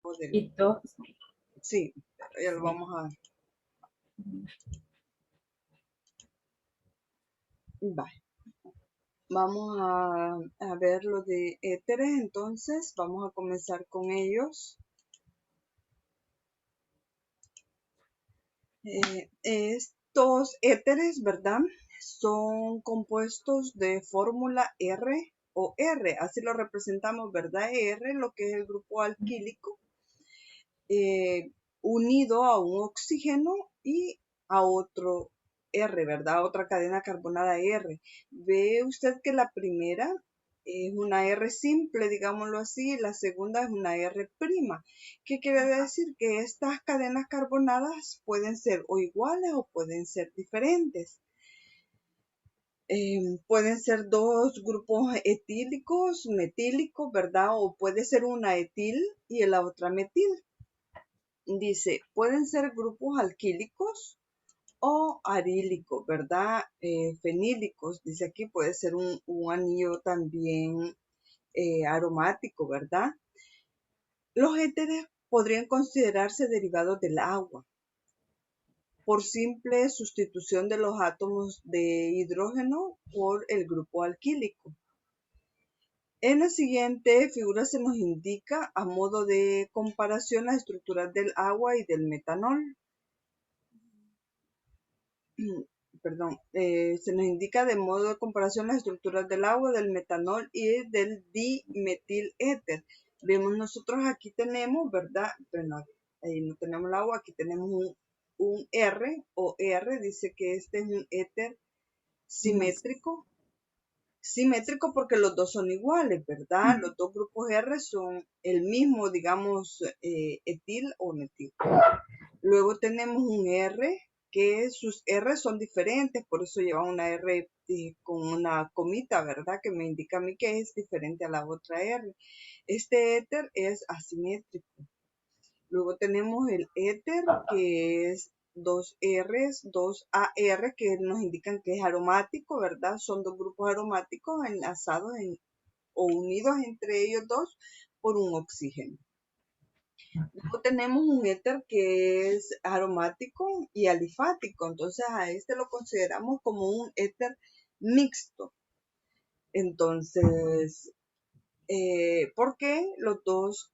grupo del... Y dos. Sí, ya lo vamos a... Vale. Vamos a ver lo de éteres, entonces vamos a comenzar con ellos. Estos éteres, ¿verdad? Son compuestos de fórmula R o R, así lo representamos, ¿verdad? R, lo que es el grupo alquílico, unido a un oxígeno y a otro R, ¿verdad? Otra cadena carbonada R. Ve usted que la primera es una R simple, digámoslo así, y la segunda es una R prima. ¿Qué quiere decir? Que estas cadenas carbonadas pueden ser o iguales o pueden ser diferentes. Pueden ser dos grupos etílicos, metílicos, ¿verdad? O puede ser una etil y la otra metil. Dice, pueden ser grupos alquílicos o arílicos, ¿verdad? Fenílicos, dice aquí, puede ser un anillo también aromático, ¿verdad? Los éteres podrían considerarse derivados del agua por simple sustitución de los átomos de hidrógeno por el grupo alquílico. En la siguiente figura se nos indica a modo de comparación las estructuras del agua y del metanol. Perdón, se nos indica de modo de comparación las estructuras del agua, del metanol y del dimetiléter. Vemos nosotros aquí tenemos, ¿verdad? Bueno, ahí no tenemos el agua, aquí tenemos un R o R, dice que este es un éter simétrico. Simétrico porque los dos son iguales, ¿verdad? Los dos grupos R son el mismo, digamos, etil o metil. Luego tenemos un R que sus R son diferentes, por eso lleva una R con una comita, ¿verdad? Que me indica a mí que es diferente a la otra R. Este éter es asimétrico. Luego tenemos el éter que es dos R's, dos AR que nos indican que es aromático, ¿verdad? Son dos grupos aromáticos enlazados o unidos entre ellos dos por un oxígeno. Luego tenemos un éter que es aromático y alifático, entonces a este lo consideramos como un éter mixto. Entonces, ¿por qué los dos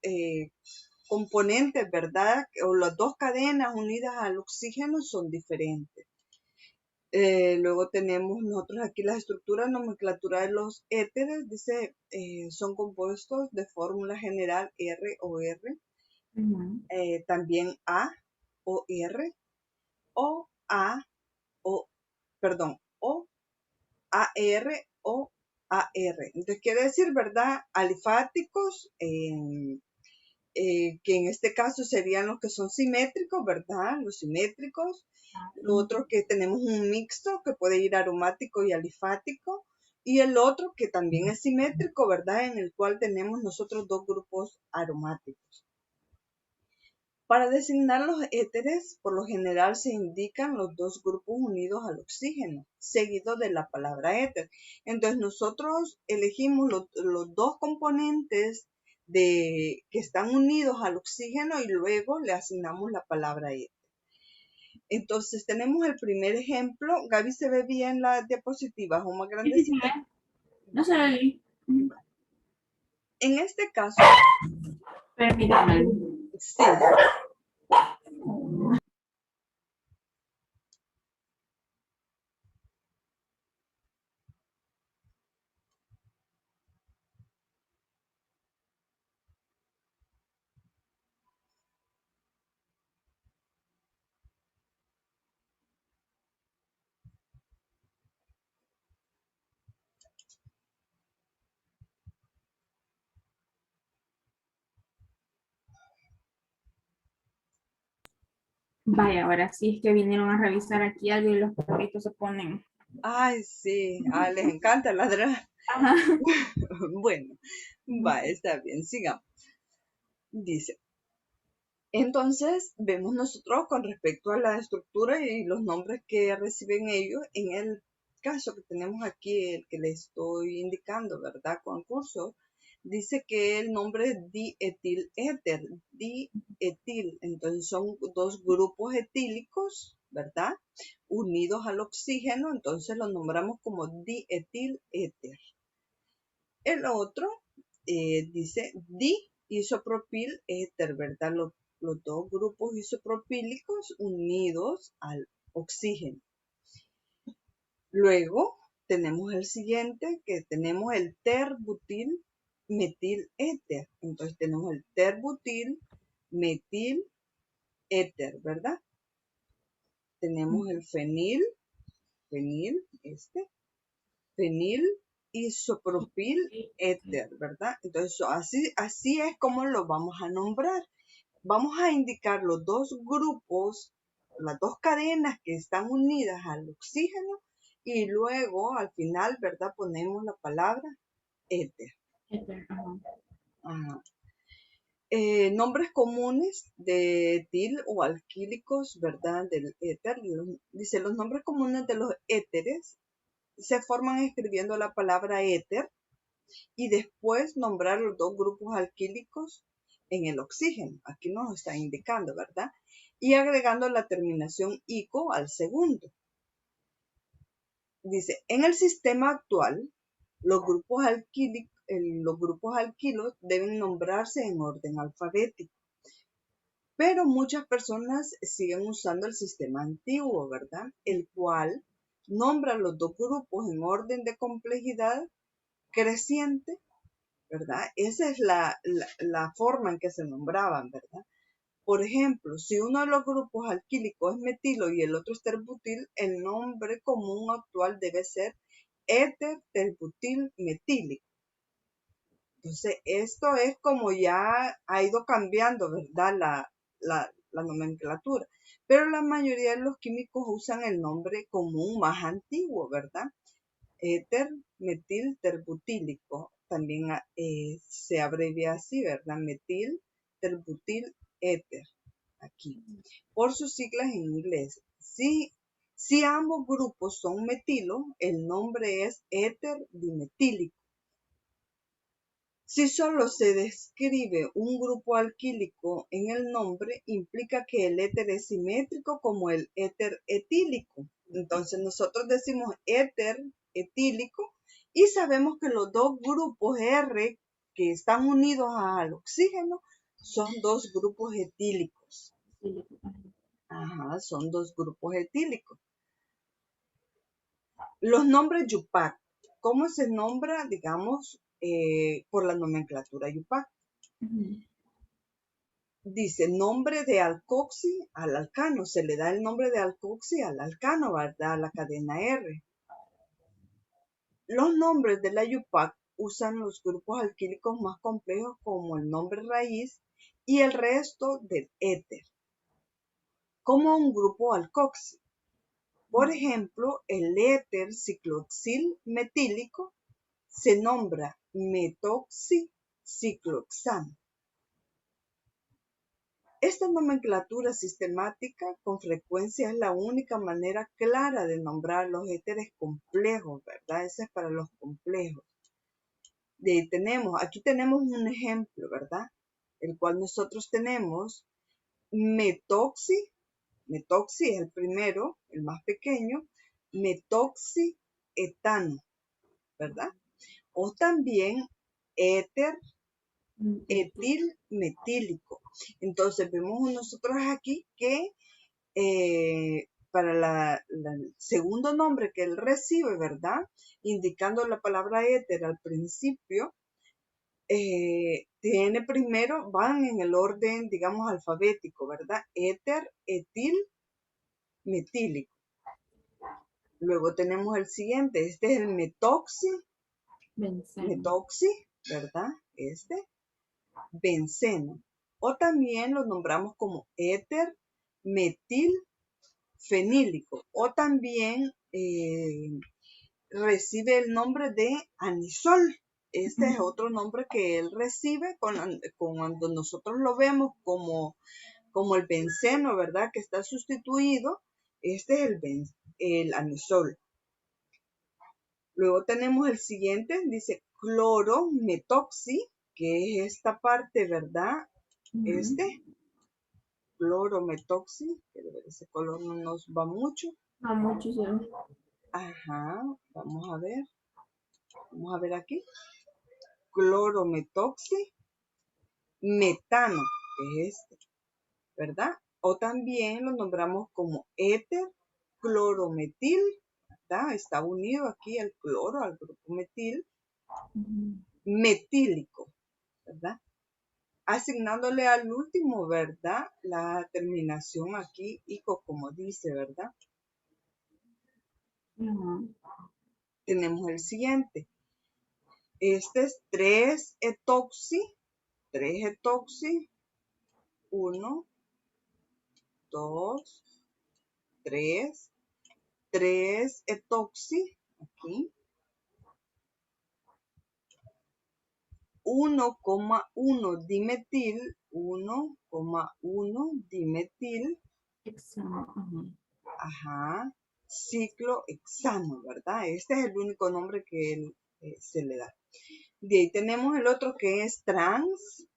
componentes, ¿verdad? O las dos cadenas unidas al oxígeno son diferentes? Luego tenemos nosotros aquí las estructuras, nomenclatura de los éteres, dice, son compuestos de fórmula general R o R. También A o R o A o, perdón, o AR o AR. Entonces quiere decir, ¿verdad? Alifáticos, que en este caso serían los que son simétricos, ¿verdad? Los simétricos. Lo otro que tenemos un mixto que puede ir aromático y alifático. Y el otro que también es simétrico, ¿verdad? En el cual tenemos nosotros dos grupos aromáticos. Para designar los éteres, por lo general se indican los dos grupos unidos al oxígeno, seguido de la palabra éter. Entonces nosotros elegimos los dos componentes que están unidos al oxígeno y luego le asignamos la palabra éter. Entonces tenemos el primer ejemplo. Gaby, ¿se ve bien la diapositiva o más grandecita? No se ve. En este caso, Permítame. sí. Vaya, ahora sí es que vinieron a revisar aquí algo y los perritos se ponen. Ay, sí, les encanta ladrar. Ajá. Bueno, va, está bien, sigamos. Dice, entonces vemos nosotros con respecto a la estructura y los nombres que reciben ellos, en el caso que tenemos aquí, el que les estoy indicando, ¿verdad? Concurso, dice que el nombre es dietiléter, dietil, entonces son dos grupos etílicos, ¿verdad? Unidos al oxígeno, entonces lo nombramos como dietiléter. El otro dice diisopropil éter, ¿verdad? Los dos grupos isopropílicos unidos al oxígeno. Luego tenemos el siguiente, que tenemos el terbutil metil éter. Entonces tenemos el terbutil metil éter, ¿verdad? Tenemos el fenil isopropil éter, ¿verdad? Entonces así es como lo vamos a nombrar. Vamos a indicar los dos grupos, las dos cadenas que están unidas al oxígeno y luego al final, ¿verdad? Ponemos la palabra éter. Ajá. Nombres comunes de etil o alquílicos, ¿verdad? Del éter. Dice, los nombres comunes de los éteres se forman escribiendo la palabra éter y después nombrar los dos grupos alquílicos en el oxígeno. Aquí nos está indicando, ¿verdad? Y agregando la terminación ico al segundo. Dice, en el sistema actual, los grupos alquilos deben nombrarse en orden alfabético. Pero muchas personas siguen usando el sistema antiguo, ¿verdad? El cual nombra los dos grupos en orden de complejidad creciente, ¿verdad? Esa es la forma en que se nombraban, ¿verdad? Por ejemplo, si uno de los grupos alquílicos es metilo y el otro es terbutil, el nombre común actual debe ser éter terbutil metílico. Entonces, esto es como ya ha ido cambiando, ¿verdad? La nomenclatura. Pero la mayoría de los químicos usan el nombre común más antiguo, ¿verdad? Éter metil terbutílico. También se abrevia así, ¿verdad? Metil terbutil éter. Aquí. Por sus siglas en inglés. Si ambos grupos son metilo, el nombre es éter dimetílico. Si solo se describe un grupo alquílico en el nombre, implica que el éter es simétrico como el éter etílico. Entonces nosotros decimos éter etílico y sabemos que los dos grupos R que están unidos al oxígeno son dos grupos etílicos. Ajá, son dos grupos etílicos. Los nombres Yupac. ¿Cómo se nombra, digamos, por la nomenclatura Yupac? Dice nombre de alcoxi al alcano. Se le da el nombre de alcoxi al alcano, ¿verdad? A la cadena R. Los nombres de la Yupac usan los grupos alquílicos más complejos como el nombre raíz y el resto del éter, como un grupo alcoxi. Por ejemplo, el éter cicloxil metílico se nombra metoxicicloxano. Esta nomenclatura sistemática con frecuencia es la única manera clara de nombrar los éteres complejos, ¿verdad? Ese es para los complejos. Aquí tenemos un ejemplo, ¿verdad? El cual nosotros tenemos metoxi es el primero, el más pequeño, metoxietano, ¿verdad? O también éter etil metílico. Entonces vemos nosotros aquí que para el segundo nombre que él recibe, ¿verdad? Indicando la palabra éter al principio, tiene primero, van en el orden, digamos, alfabético, ¿verdad? Éter, etil, metílico. Luego tenemos el siguiente, este es el metoxi, ¿verdad? Benceno. O también lo nombramos como éter metil fenílico. O también recibe el nombre de anisol. Este es otro nombre que él recibe cuando nosotros lo vemos como el benceno, ¿verdad? Que está sustituido. Este es el anisol. Luego tenemos el siguiente, dice clorometoxi, que es esta parte, ¿verdad? Clorometoxi, pero ese color no nos va mucho. No, muchísimo. Ajá, vamos a ver aquí. Clorometoxi, metano, que es este, ¿verdad? O también lo nombramos como éter clorometil, ¿verdad? Está unido aquí el cloro al grupo metil, metílico, ¿verdad? Asignándole al último, ¿verdad? La terminación aquí, ico, como dice, ¿verdad? Tenemos el siguiente. Este es 3-etoxi, 1, 2, 3, 3-etoxi, aquí, 1,1 dimetil, 1,1 dimetil, ajá, ciclohexano, ¿verdad? Este es el único nombre que se le da. De ahí tenemos el otro que es trans,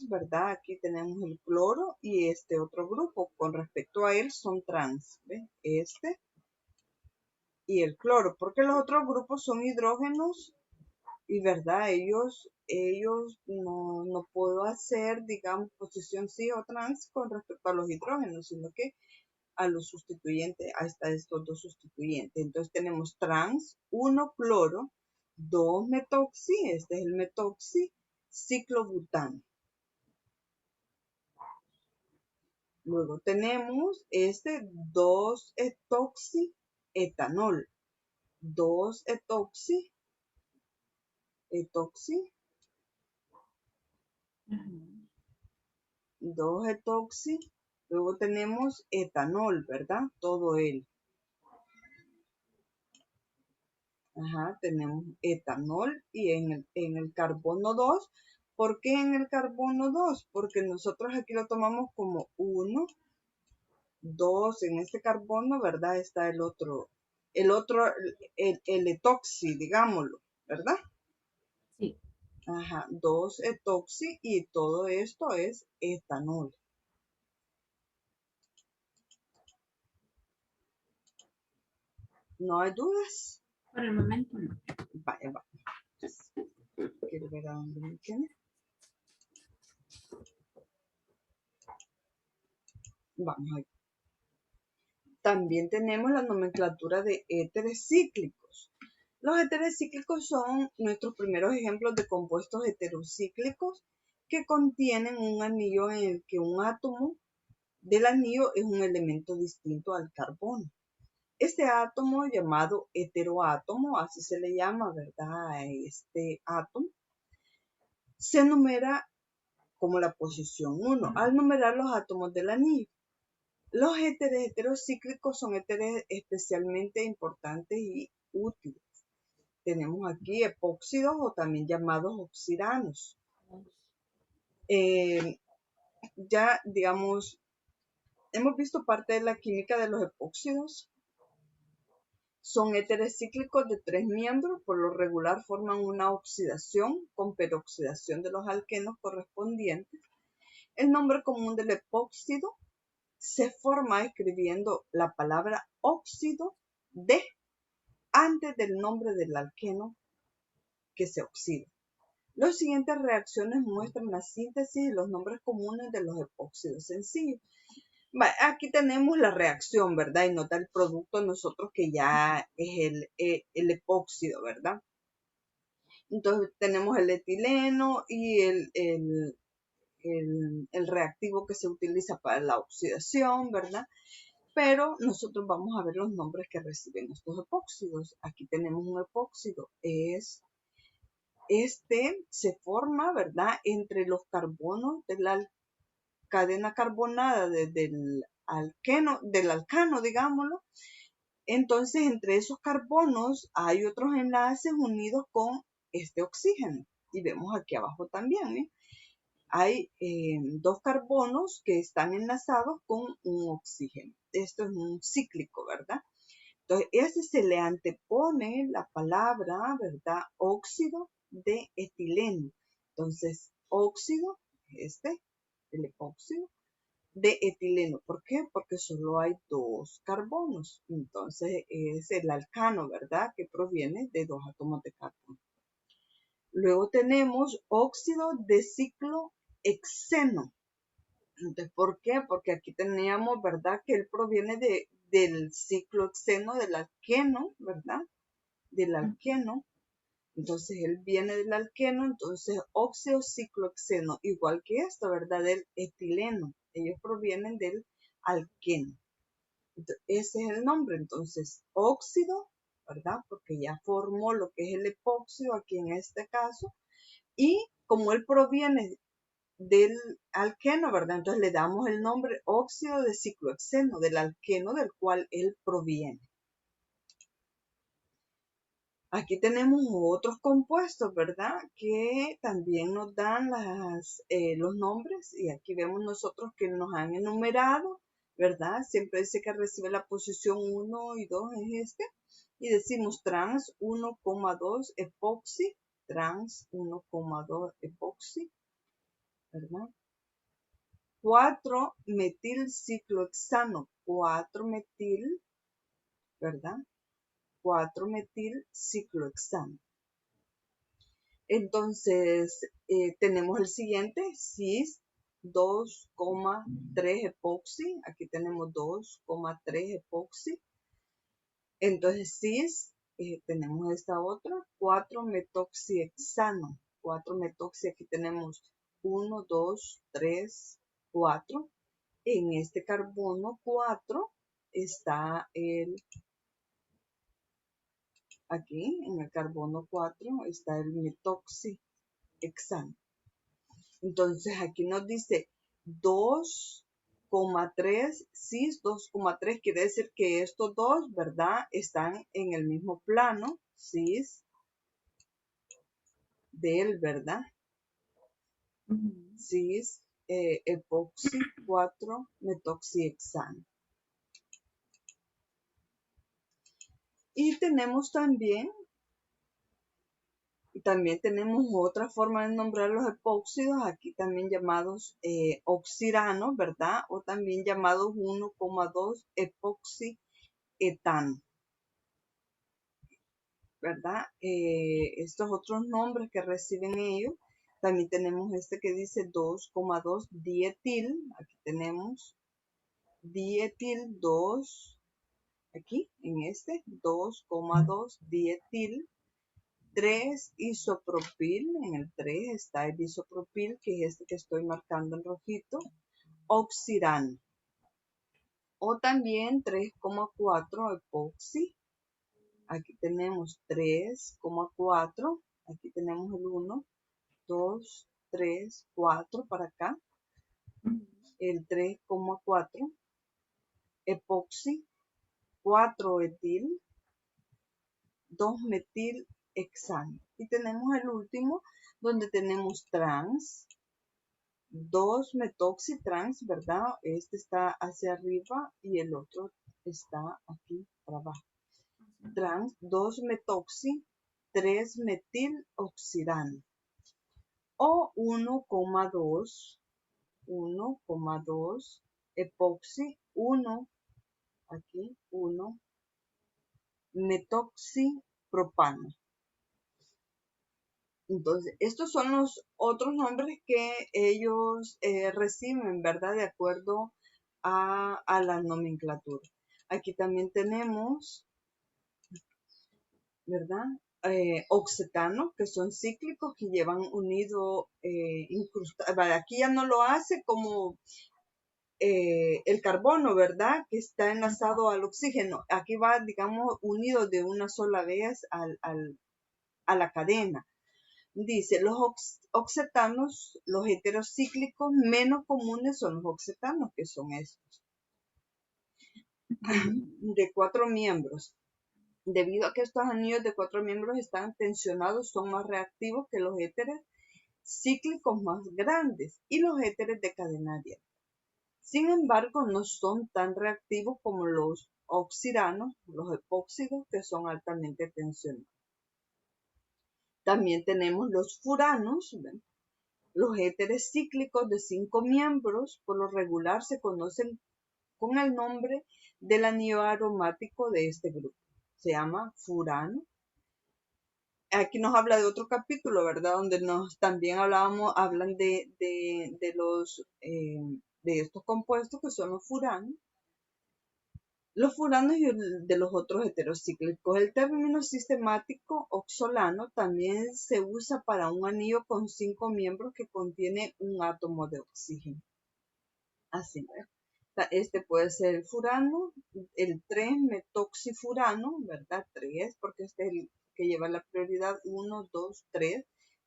¿verdad? Aquí tenemos el cloro y este otro grupo. Con respecto a él son trans, ¿ves? Este y el cloro, porque los otros grupos son hidrógenos y, ¿verdad? Ellos no puedo hacer, digamos, posición sí o trans con respecto a los hidrógenos, sino que a los sustituyentes, hasta estos dos sustituyentes. Entonces tenemos trans, 1 cloro, 2 metoxi, este es el metoxi, ciclobutano. Luego tenemos este 2-etoxi etanol, 2-etoxi, etoxi, 2-etoxi, luego tenemos etanol, ¿verdad? Todo él. Ajá, tenemos etanol y en el carbono 2. ¿Por qué en el carbono 2? Porque nosotros aquí lo tomamos como 1, 2, en este carbono, ¿verdad? Está el otro, el etoxi, digámoslo, ¿verdad? Sí. Ajá, 2-etoxi y todo esto es etanol. ¿No hay dudas? Por el momento no. Vaya. Quiero ver a dónde me tiene. Vamos a. También tenemos la nomenclatura de éteres cíclicos. Los éteres cíclicos son nuestros primeros ejemplos de compuestos heterocíclicos que contienen un anillo en el que un átomo del anillo es un elemento distinto al carbono. Este átomo llamado heteroátomo, así se le llama, ¿verdad? Este átomo se numera como la posición 1 al numerar los átomos del anillo. Los éteres heterocíclicos son éteres especialmente importantes y útiles. Tenemos aquí epóxidos o también llamados oxidanos. Ya, digamos, hemos visto parte de la química de los epóxidos. Son éteres cíclicos de 3 miembros, por lo regular forman una oxidación con peroxidación de los alquenos correspondientes. El nombre común del epóxido se forma escribiendo la palabra óxido de antes del nombre del alqueno que se oxida. Las siguientes reacciones muestran la síntesis y los nombres comunes de los epóxidos sencillos. Aquí tenemos la reacción, ¿verdad? Y nota el producto nosotros que ya es el epóxido, ¿verdad? Entonces tenemos el etileno y el reactivo que se utiliza para la oxidación, ¿verdad? Pero nosotros vamos a ver los nombres que reciben estos epóxidos. Aquí tenemos un epóxido, este se forma, ¿verdad? Entre los carbonos de la cadena carbonada del alcano, digámoslo. Entonces, entre esos carbonos hay otros enlaces unidos con este oxígeno. Y vemos aquí abajo también, ¿eh? Hay 2 carbonos que están enlazados con un oxígeno. Esto es un cíclico, ¿verdad? Entonces, ese se le antepone la palabra, ¿verdad? Óxido de etileno. Entonces, óxido, el epóxido, de etileno. ¿Por qué? Porque solo hay 2 carbonos. Entonces, es el alcano, ¿verdad? Que proviene de 2 átomos de carbono. Luego tenemos óxido de ciclohexeno. Entonces, ¿por qué? Porque aquí teníamos, ¿verdad? Que él proviene del ciclohexeno, del alqueno, ¿verdad? Del alqueno. Entonces, él viene del alqueno, entonces óxido ciclohexeno, igual que esto, ¿verdad? Del etileno. Ellos provienen del alqueno. Entonces, ese es el nombre. Entonces, óxido, ¿verdad? Porque ya formó lo que es el epóxido aquí en este caso. Y como él proviene del alqueno, ¿verdad? Entonces le damos el nombre óxido de ciclohexeno, del alqueno del cual él proviene. Aquí tenemos otros compuestos, ¿verdad? Que también nos dan los nombres y aquí vemos nosotros que nos han enumerado, ¿verdad? Siempre dice que recibe la posición 1 y 2 es este. Y decimos trans 1,2 epoxi, trans 1,2 epoxi, ¿verdad? 4-metilciclohexano, 4-metil, ¿verdad? 4-metilciclohexano. Entonces, tenemos el siguiente, cis 2,3 epoxi. Aquí tenemos 2,3 epoxi. Entonces, cis, tenemos esta otra, 4-metoxihexano. 4-metoxi, aquí tenemos 1, 2, 3, 4. En este carbono 4 está aquí en el carbono 4 está el metoxihexano. Entonces aquí nos dice 2,3 cis 2,3 quiere decir que estos dos, ¿verdad? Están en el mismo plano, cis del, ¿verdad? Cis epoxi 4 metoxihexano. Y tenemos también tenemos otra forma de nombrar los epóxidos, aquí también llamados oxiranos, ¿verdad? O también llamados 1,2 epoxietano, ¿verdad? Estos otros nombres que reciben ellos, también tenemos este que dice 2,2 dietil, aquí tenemos dietil 2, aquí en este 2,2 dietil. 3 isopropil, en el 3 está el isopropil, que es este que estoy marcando en rojito, oxirano. O también 3,4 epoxi, aquí tenemos 3,4, aquí tenemos el 1, 2, 3, 4 para acá, el 3,4 epoxi, 4 etil, 2 metil hexano. Y tenemos el último, donde tenemos trans, 2 metoxitrans, ¿verdad? Este está hacia arriba y el otro está aquí para abajo. Trans, 2 metoxi, 3 metiloxirano. O 1,2 epoxi, 1, aquí, 1 metoxipropano. Entonces, estos son los otros nombres que ellos reciben, ¿verdad? De acuerdo a la nomenclatura. Aquí también tenemos, ¿verdad? Oxetanos, que son cíclicos, que llevan unido, aquí ya no lo hace como el carbono, ¿verdad? Que está enlazado al oxígeno. Aquí va, digamos, unido de una sola vez a la cadena. Dice, los oxetanos, los heterocíclicos menos comunes son los oxetanos, que son estos, de 4 miembros. Debido a que estos anillos de 4 miembros están tensionados, son más reactivos que los éteres cíclicos más grandes y los éteres de cadena abierta. Sin embargo, no son tan reactivos como los oxiranos, los epóxidos, que son altamente tensionados. También tenemos los furanos, ¿ven? Los éteres cíclicos de 5 miembros por lo regular se conocen con el nombre del anillo aromático de este grupo. Se llama furano. Aquí nos habla de otro capítulo, ¿verdad? Donde nos también hablan de estos compuestos que son los furanos y de los otros heterocíclicos. El término sistemático oxolano también se usa para un anillo con 5 miembros que contiene un átomo de oxígeno. Así, ¿verdad? Este puede ser el furano, el 3-metoxifurano, ¿verdad? 3, porque este es el que lleva la prioridad 1, 2, 3,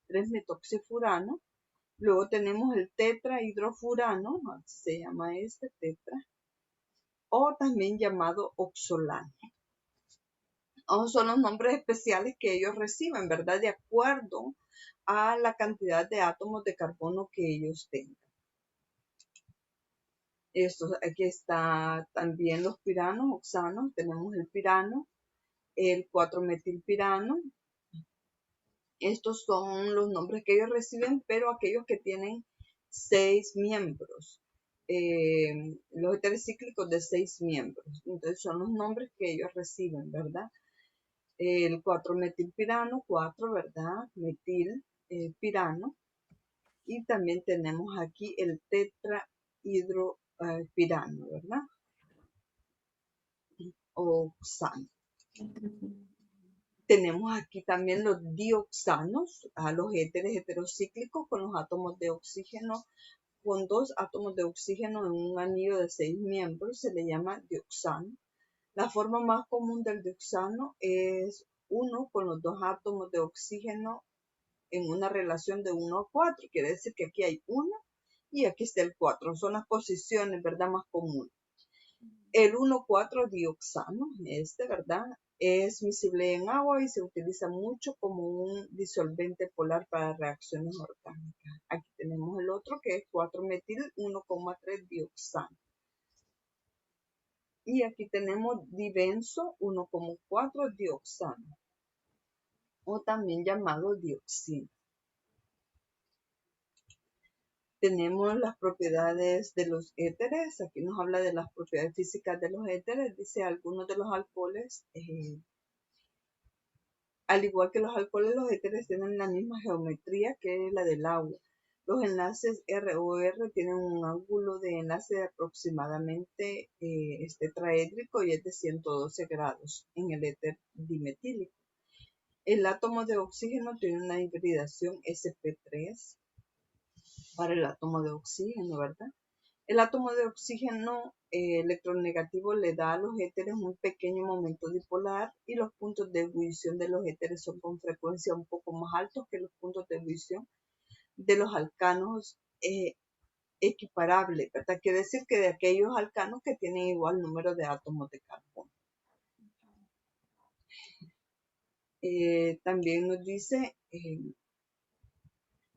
3-metoxifurano. Luego tenemos el tetrahidrofurano, así se llama este tetra, o también llamado oxolano. Son los nombres especiales que ellos reciben, ¿verdad? De acuerdo a la cantidad de átomos de carbono que ellos tengan. Aquí está también los piranos, oxanos. Tenemos el pirano, el 4-metilpirano. Estos son los nombres que ellos reciben, pero aquellos que tienen 6 miembros. Los heterocíclicos de 6 miembros. Entonces son los nombres que ellos reciben, ¿verdad? El 4-metilpirano, 4, ¿verdad? Metilpirano. Y también tenemos aquí el tetrahidropirano, ¿verdad? Oxano. Tenemos aquí también los dioxanos, los éteres heterocíclicos con los átomos de oxígeno, con 2 átomos de oxígeno en un anillo de 6 miembros, se le llama dioxano. La forma más común del dioxano es 1 con los 2 átomos de oxígeno en una relación de 1 a 4. Quiere decir que aquí hay 1 y aquí está el 4. Son las posiciones, ¿verdad?, más comunes. El 1,4-dioxano, ¿verdad? Es miscible en agua y se utiliza mucho como un disolvente polar para reacciones orgánicas. Aquí tenemos el otro que es 4-metil 1,3-dioxano. Y aquí tenemos dibenzo 1,4-dioxano, o también llamado dioxina. Tenemos las propiedades de los éteres. Aquí nos habla de las propiedades físicas de los éteres. Dice algunos de los alcoholes, al igual que los alcoholes, los éteres tienen la misma geometría que la del agua. Los enlaces ROR tienen un ángulo de enlace de aproximadamente tetraédrico y es de 112 grados en el éter dimetílico. El átomo de oxígeno tiene una hibridación sp3 para el átomo de oxígeno, ¿verdad? El átomo de oxígeno electronegativo le da a los éteres un pequeño momento dipolar y los puntos de ebullición de los éteres son con frecuencia un poco más altos que los puntos de ebullición de los alcanos equiparables, ¿verdad? Quiere decir que de aquellos alcanos que tienen igual número de átomos de carbono. También nos dice,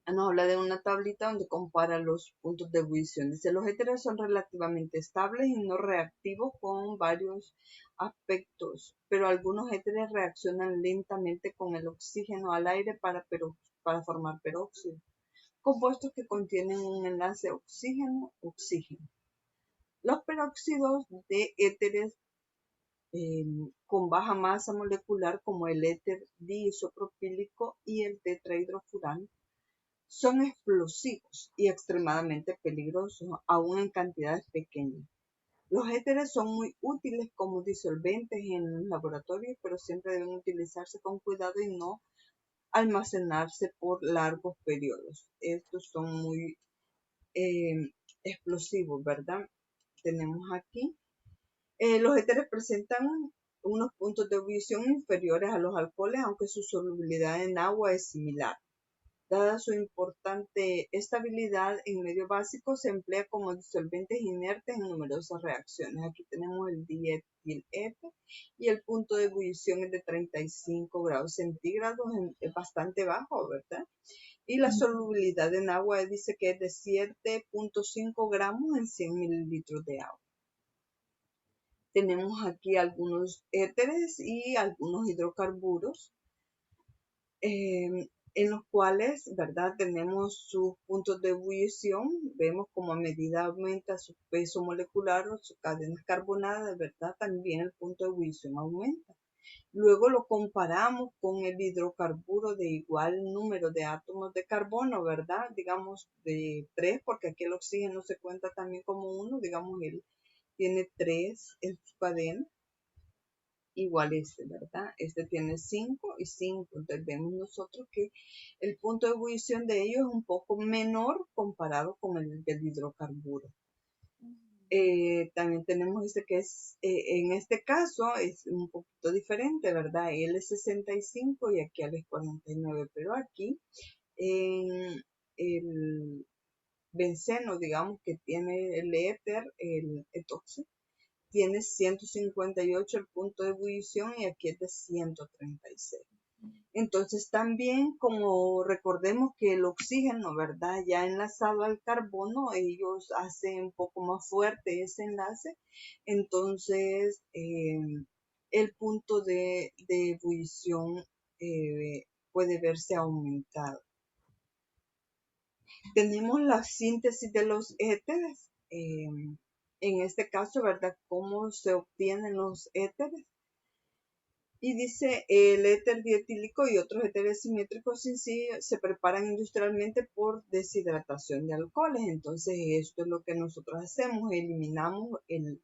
nos habla de una tablita donde compara los puntos de ebullición. Dice, los éteres son relativamente estables y no reactivos con varios aspectos, pero algunos éteres reaccionan lentamente con el oxígeno al aire para formar peróxido, compuestos que contienen un enlace oxígeno-oxígeno. Los peróxidos de éteres con baja masa molecular, como el éter diisopropílico y el tetrahidrofurano, son explosivos y extremadamente peligrosos, aún en cantidades pequeñas. Los éteres son muy útiles como disolventes en los laboratorios, pero siempre deben utilizarse con cuidado y no almacenarse por largos periodos. Estos son muy explosivos, ¿verdad? Tenemos aquí. Los éteres presentan unos puntos de ebullición inferiores a los alcoholes, aunque su solubilidad en agua es similar. Dada su importante estabilidad en medio básico, se emplea como disolventes inertes en numerosas reacciones. Aquí tenemos el dietil-éter y el punto de ebullición es de 35 grados centígrados, es bastante bajo, ¿verdad? Y la solubilidad en agua dice que es de 7,5 gramos en 100 mililitros de agua. Tenemos aquí algunos éteres y algunos hidrocarburos. en los cuales, ¿verdad? Tenemos sus puntos de ebullición, vemos como a medida aumenta su peso molecular o su cadena carbonada, ¿verdad? También el punto de ebullición aumenta. Luego lo comparamos con el hidrocarburo de igual número de átomos de carbono, ¿verdad? Digamos de 3, porque aquí el oxígeno se cuenta también como uno, digamos, él tiene 3 en su cadena, igual ¿verdad? Este tiene 5 y 5, entonces vemos nosotros que el punto de ebullición de ellos es un poco menor comparado con el del hidrocarburo. También tenemos este que es, en este caso es un poquito diferente, ¿verdad? Él es 65 y aquí él es 49, pero aquí en el benceno, digamos que tiene el éter, el etoxi, tiene 158 el punto de ebullición y aquí es de 136. Entonces también como recordemos que el oxígeno, ¿verdad? Ya enlazado al carbono, ellos hacen un poco más fuerte ese enlace. Entonces el punto de ebullición puede verse aumentado. Tenemos la síntesis de los éteres. En este caso, ¿verdad? ¿Cómo se obtienen los éteres? Y dice, el éter dietílico y otros éteres simétricos sencillos se preparan industrialmente por deshidratación de alcoholes. Entonces, esto es lo que nosotros hacemos, eliminamos el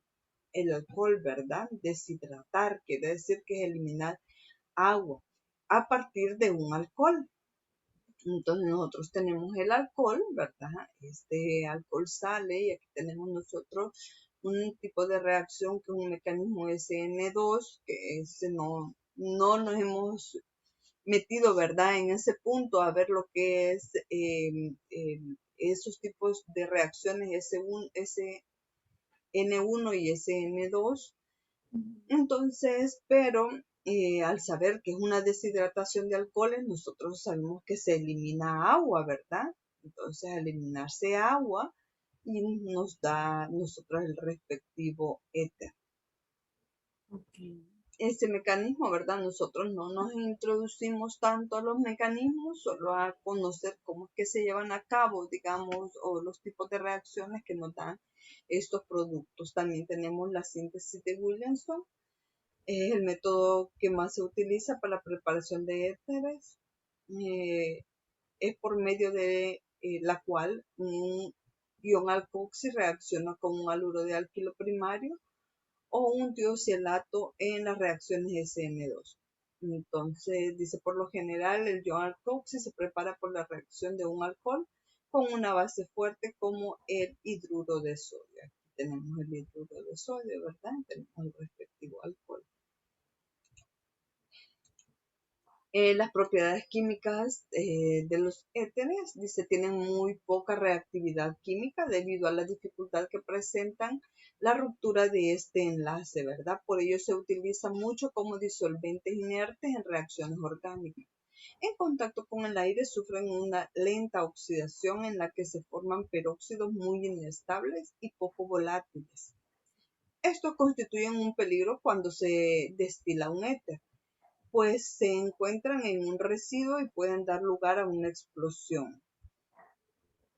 alcohol, ¿verdad? Deshidratar, quiere decir que es eliminar agua a partir de un alcohol. Entonces, nosotros tenemos el alcohol, ¿verdad? Este alcohol sale y aquí tenemos nosotros un tipo de reacción que es un mecanismo SN2, que no nos hemos metido, ¿verdad? En ese punto a ver lo que es esos tipos de reacciones SN1 y SN2. Entonces, pero al saber que es una deshidratación de alcoholes, nosotros sabemos que se elimina agua, ¿verdad? Entonces, al eliminarse agua, y nos da nosotros el respectivo éter. Okay. Este mecanismo, ¿verdad? Nosotros no nos introducimos tanto a los mecanismos, solo a conocer cómo es que se llevan a cabo, digamos, o los tipos de reacciones que nos dan estos productos. También tenemos la síntesis de Williamson, es el método que más se utiliza para la preparación de éteres. Es por medio de la cual un ion alcoxi reacciona con un haluro de alquilo primario o un tiocielato en las reacciones SN2. Entonces, dice, por lo general, el ion alcoxi se prepara por la reacción de un alcohol con una base fuerte como el hidruro de sodio. Aquí tenemos el hidruro de sodio, ¿verdad? Tenemos el respectivo alcohol. Las propiedades químicas de los éteres, dice, tienen muy poca reactividad química debido a la dificultad que presentan la ruptura de este enlace, ¿verdad? Por ello se utiliza mucho como disolventes inertes en reacciones orgánicas. En contacto con el aire sufren una lenta oxidación en la que se forman peróxidos muy inestables y poco volátiles. Estos constituyen un peligro cuando se destila un éter, pues se encuentran en un residuo y pueden dar lugar a una explosión.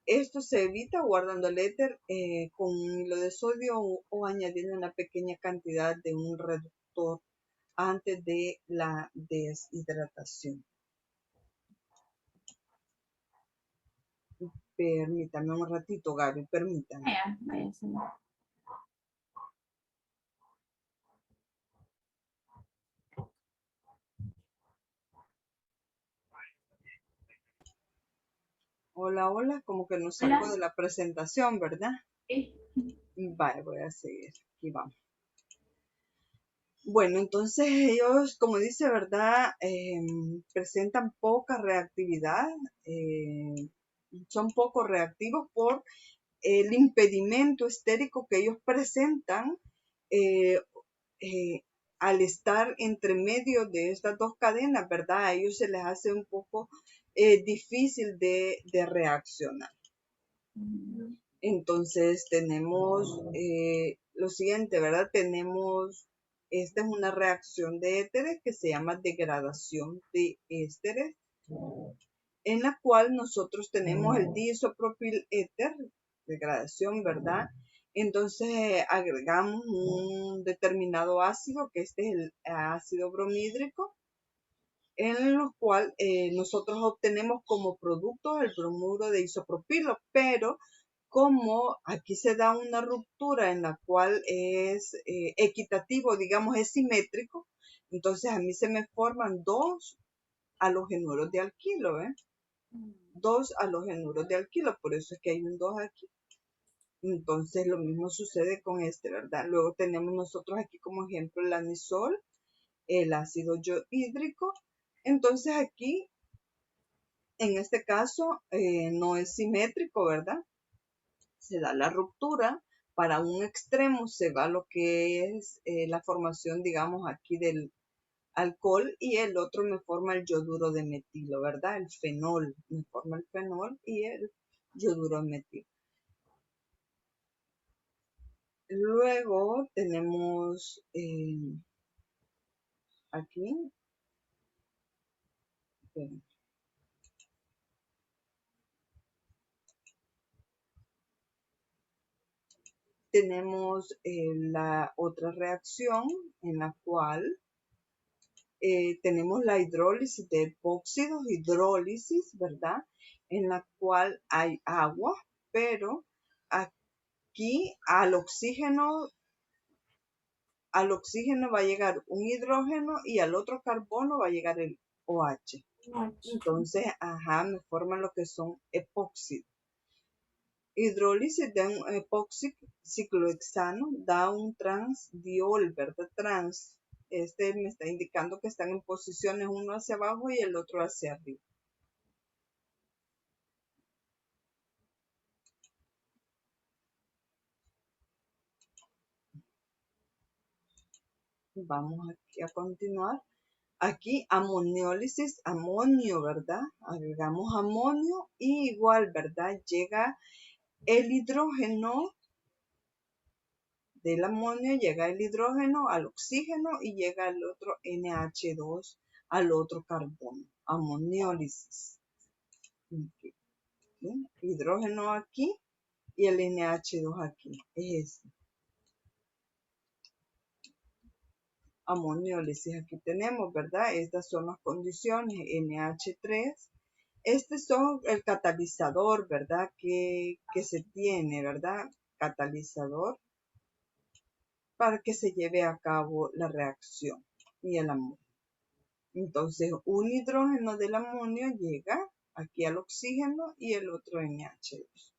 Esto se evita guardando el éter con un hilo de sodio o añadiendo una pequeña cantidad de un reductor antes de la deshidratación. Permítame un ratito, Gaby, permítame. Vaya, sí. Hola, hola, como que no salgo Hola. de la presentación, ¿verdad? Sí. Vale, voy a seguir. Aquí vamos. Bueno, entonces ellos, como dice, ¿verdad? Presentan poca reactividad, son poco reactivos por el impedimento estérico que ellos presentan eh, eh, al estar entre medio de estas dos cadenas, ¿verdad? A ellos se les hace un poco difícil de reaccionar. Entonces tenemos lo siguiente, ¿verdad? Esta es una reacción de éteres que se llama degradación de ésteres. en la cual nosotros tenemos el diisopropil éter, degradación, ¿verdad? Entonces agregamos un determinado ácido, que este es el ácido bromídrico, en lo cual nosotros obtenemos como producto el bromuro de isopropilo, pero como aquí se da una ruptura en la cual es equitativo, digamos, es simétrico, entonces a mí se me forman dos halogenuros de alquilo, ¿eh? Dos halogenuros de alquilo, por eso es que hay un 2 aquí. Entonces lo mismo sucede con este, ¿verdad? Luego tenemos nosotros aquí como ejemplo el anisol, el ácido hídrico. Entonces aquí, en este caso, no es simétrico, ¿verdad? Se da la ruptura, para un extremo se va lo que es la formación, digamos, aquí del alcohol, y el otro me forma el yoduro de metilo, ¿verdad? El fenol, me forma el fenol y el yoduro de metilo. Luego tenemos aquí, tenemos la otra reacción en la cual tenemos la hidrólisis de epóxidos, hidrólisis, ¿verdad? En la cual hay agua, pero aquí al oxígeno va a llegar un hidrógeno y al otro carbono va a llegar el OH. Entonces, me forman lo que son epóxidos. Hidrólisis de un epoxiciclohexano da un transdiol, ¿verdad? Trans. Este me está indicando que están en posiciones uno hacia abajo y el otro hacia arriba. Vamos aquí a continuar. Aquí amoniólisis, amonio, ¿verdad? Agregamos amonio y igual, ¿verdad? Llega el hidrógeno del amonio, llega el hidrógeno al oxígeno y llega el otro NH2 al otro carbono. Amoniólisis. Okay. Hidrógeno aquí y el NH2 aquí. Es este. Amoniólisis aquí tenemos, ¿verdad? Estas son las condiciones. NH3. Este son el catalizador, ¿verdad? Que se tiene, ¿verdad? Catalizador para que se lleve a cabo la reacción y el amonio. Entonces, un hidrógeno del amonio llega aquí al oxígeno y el otro NH2.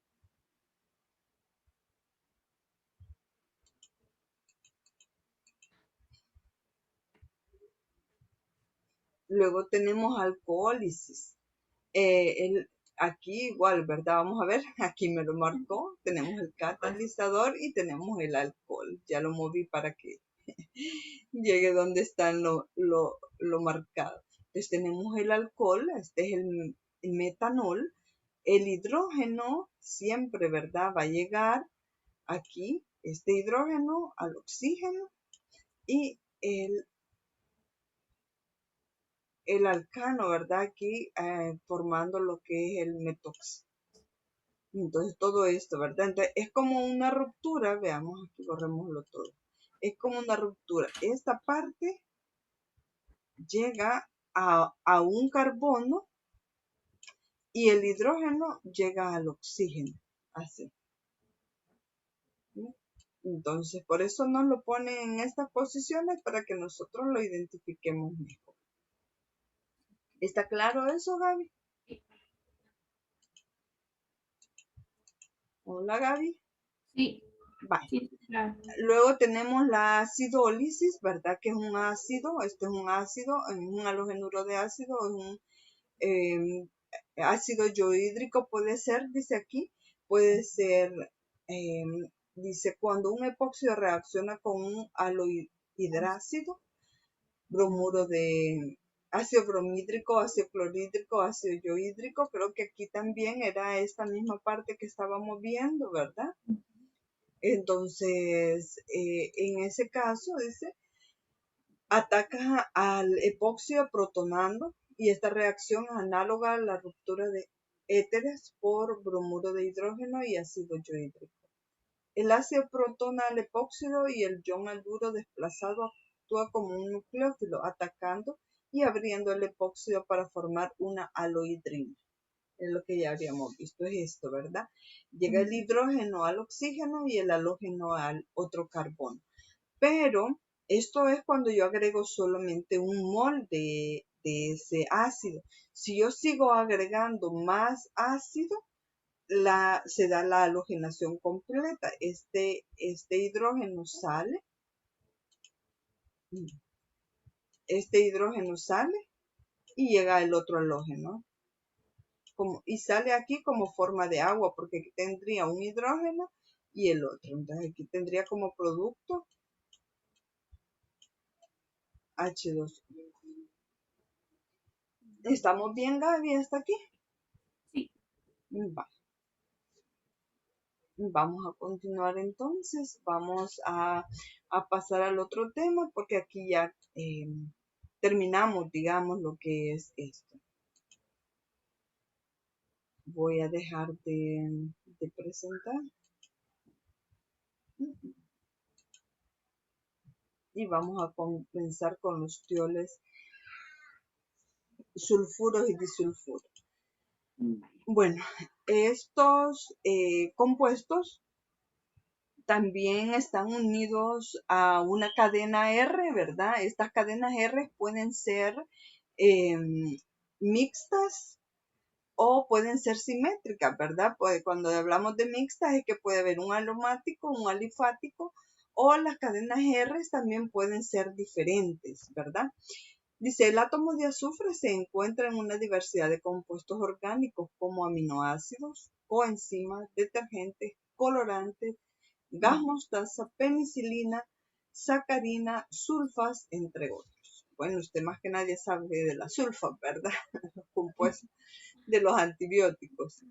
Luego tenemos alcohólisis. Aquí igual, ¿verdad? Vamos a ver, aquí me lo marcó. Tenemos el catalizador y tenemos el alcohol. Ya lo moví para que llegue donde está lo marcado. Entonces tenemos el alcohol, este es el metanol. El hidrógeno siempre, ¿verdad? Va a llegar aquí, este hidrógeno al oxígeno y el alcano, ¿verdad? Aquí formando lo que es el metox. Entonces todo esto, ¿verdad? Entonces es como una ruptura, veamos aquí, borrémoslo todo. Es como una ruptura. Esta parte llega a un carbono y el hidrógeno llega al oxígeno, así. ¿Sí? Entonces, por eso nos lo ponen en estas posiciones para que nosotros lo identifiquemos mejor. ¿Está claro eso, Gaby? Hola, Gaby. Sí. Vale. Sí, claro. Luego tenemos la acidólisis, ¿verdad? Que es un ácido, este es un ácido, un halogenuro de ácido, es un ácido yohídrico, puede ser, dice aquí, puede ser, dice, cuando un epóxido reacciona con un hidrácido, bromuro de ácido bromídrico, ácido clorhídrico, ácido yohídrico, creo que aquí también era esta misma parte que estábamos viendo, ¿verdad? Entonces, en ese caso, dice, ataca al epóxido protonando Y esta reacción es análoga a la ruptura de éteres por bromuro de hidrógeno y ácido yodhídrico. El ácido protona al epóxido y el ion haluro desplazado actúa como un nucleófilo, atacando y abriendo el epóxido para formar una halohidrina. Es lo que ya habíamos visto, es esto, ¿verdad? Llega el hidrógeno al oxígeno y el halógeno al otro carbono. Pero esto es cuando yo agrego solamente un mol de ese ácido. Si yo sigo agregando más ácido, se da la halogenación completa. Este hidrógeno sale, y llega el otro halógeno. Y sale aquí como forma de agua, porque aquí tendría un hidrógeno y el otro. Entonces aquí tendría como producto H2. ¿Estamos bien, Gaby, hasta aquí? Sí. Vamos a continuar entonces. Vamos a pasar al otro tema, porque aquí ya terminamos, digamos, lo que es esto. Voy a dejar de presentar. Y vamos a comenzar con los tioles, sulfuros y disulfuros. Bueno, estos compuestos también están unidos a una cadena R, ¿verdad? Estas cadenas R pueden ser mixtas o pueden ser simétricas, ¿verdad? Pues cuando hablamos de mixtas es que puede haber un aromático, un alifático, o las cadenas R también pueden ser diferentes, ¿verdad? Dice, el átomo de azufre se encuentra en una diversidad de compuestos orgánicos como aminoácidos, coenzimas, detergentes, colorantes, gas mostaza, penicilina, sacarina, sulfas, entre otros. Bueno, usted más que nadie sabe de las sulfas, ¿verdad? Los compuestos de los antibióticos.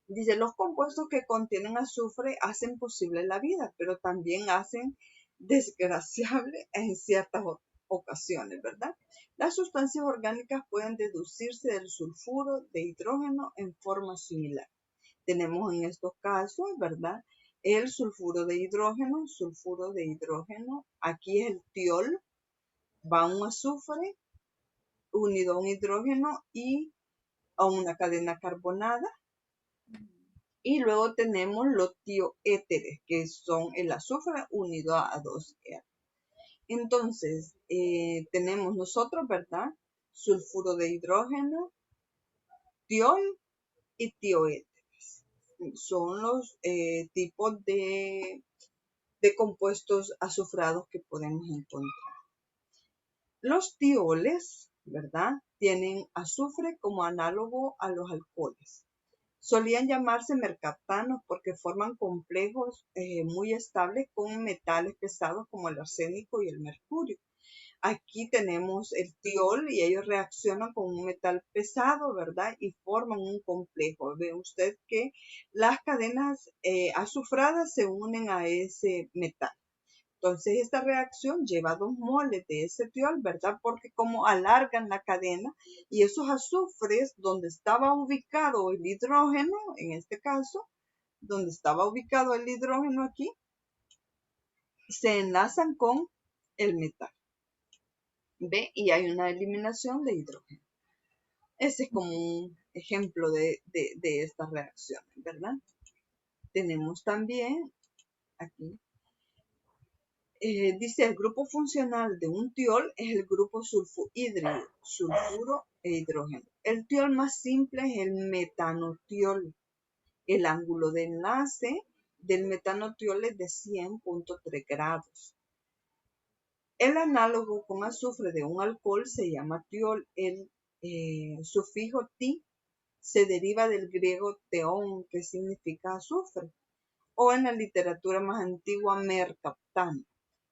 Dice, los compuestos que contienen azufre hacen posible la vida, pero también hacen desgraciable en ciertas ocasiones, ¿verdad? Las sustancias orgánicas pueden deducirse del sulfuro de hidrógeno en forma similar. Tenemos en estos casos, ¿verdad? El sulfuro de hidrógeno, aquí es el tiol, va un azufre unido a un hidrógeno y a una cadena carbonada. Y luego tenemos los tioéteres, que son el azufre unido a dos R. Entonces, tenemos nosotros, ¿verdad? Sulfuro de hidrógeno, tiol y tioéteres. Son los tipos de compuestos azufrados que podemos encontrar. Los tioles, ¿verdad? Tienen azufre como análogo a los alcoholes. Solían llamarse mercaptanos porque forman complejos muy estables con metales pesados como el arsénico y el mercurio. Aquí tenemos el tiol y ellos reaccionan con un metal pesado, ¿verdad? Y forman un complejo. Ve usted que las cadenas azufradas se unen a ese metal. Entonces, esta reacción lleva 2 moles de ese tiol, ¿verdad? Porque como alargan la cadena y esos azufres donde estaba ubicado el hidrógeno, en este caso, donde estaba ubicado el hidrógeno aquí, se enlazan con el metal. ¿Ve? Y hay una eliminación de hidrógeno. Ese es como un ejemplo de estas reacciones, ¿verdad? Tenemos también aquí dice, el grupo funcional de un tiol es el grupo sulfohídrico, sulfuro e hidrógeno. El tiol más simple es el metanotiol. El ángulo de enlace del metanotiol es de 100.3 grados. El análogo con azufre de un alcohol se llama tiol. El sufijo ti se deriva del griego teón, que significa azufre, o en la literatura más antigua mercaptano,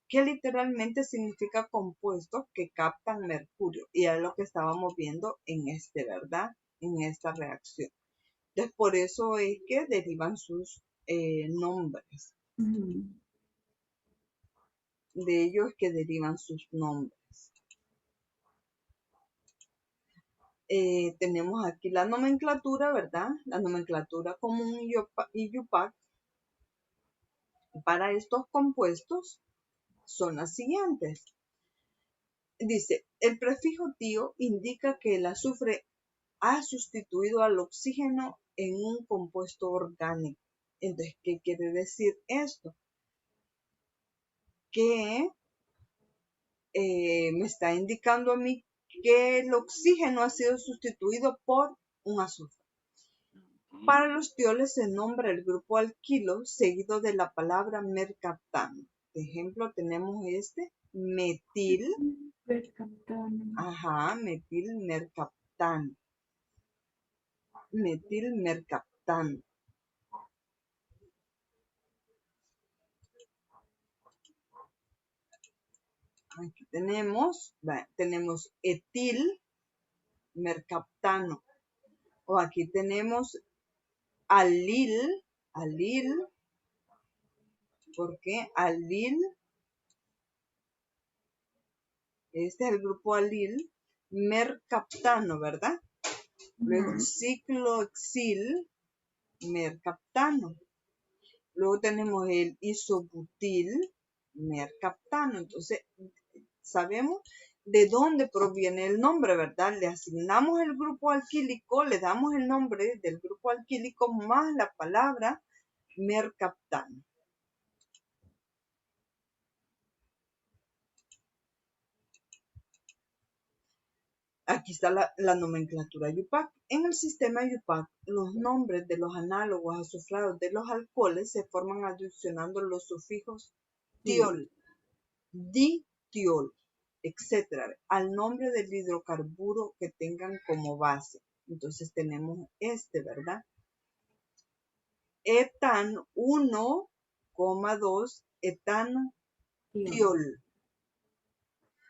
que literalmente significa compuestos que captan mercurio. Y es lo que estábamos viendo en ¿verdad? En esta reacción. Entonces, por eso es que derivan sus nombres. De ellos es que derivan sus nombres. tenemos aquí la nomenclatura, ¿verdad? La nomenclatura común y UPAC para estos compuestos son las siguientes. Dice, el prefijo tío indica que el azufre ha sustituido al oxígeno en un compuesto orgánico. Entonces, ¿qué quiere decir esto? Que me está indicando a mí que el oxígeno ha sido sustituido por un azufre. Para los tioles se nombra el grupo alquilo seguido de la palabra mercaptano. De ejemplo, tenemos metil, metilmercaptano. Metilmercaptano. Aquí tenemos etilmercaptano. O aquí tenemos alil, porque alil, este es el grupo alil, mercaptano, ¿verdad? Luego ciclohexil, mercaptano. Luego tenemos el isobutil, mercaptano. Entonces, sabemos de dónde proviene el nombre, ¿verdad? Le asignamos el grupo alquílico, le damos el nombre del grupo alquílico más la palabra mercaptano. Aquí está la nomenclatura UPAC. En el sistema UPAC, los nombres de los análogos azufrados de los alcoholes se forman adicionando los sufijos tiol, ditiol, etc. al nombre del hidrocarburo que tengan como base. Entonces tenemos ¿verdad? Etan 1,2 etano tiol.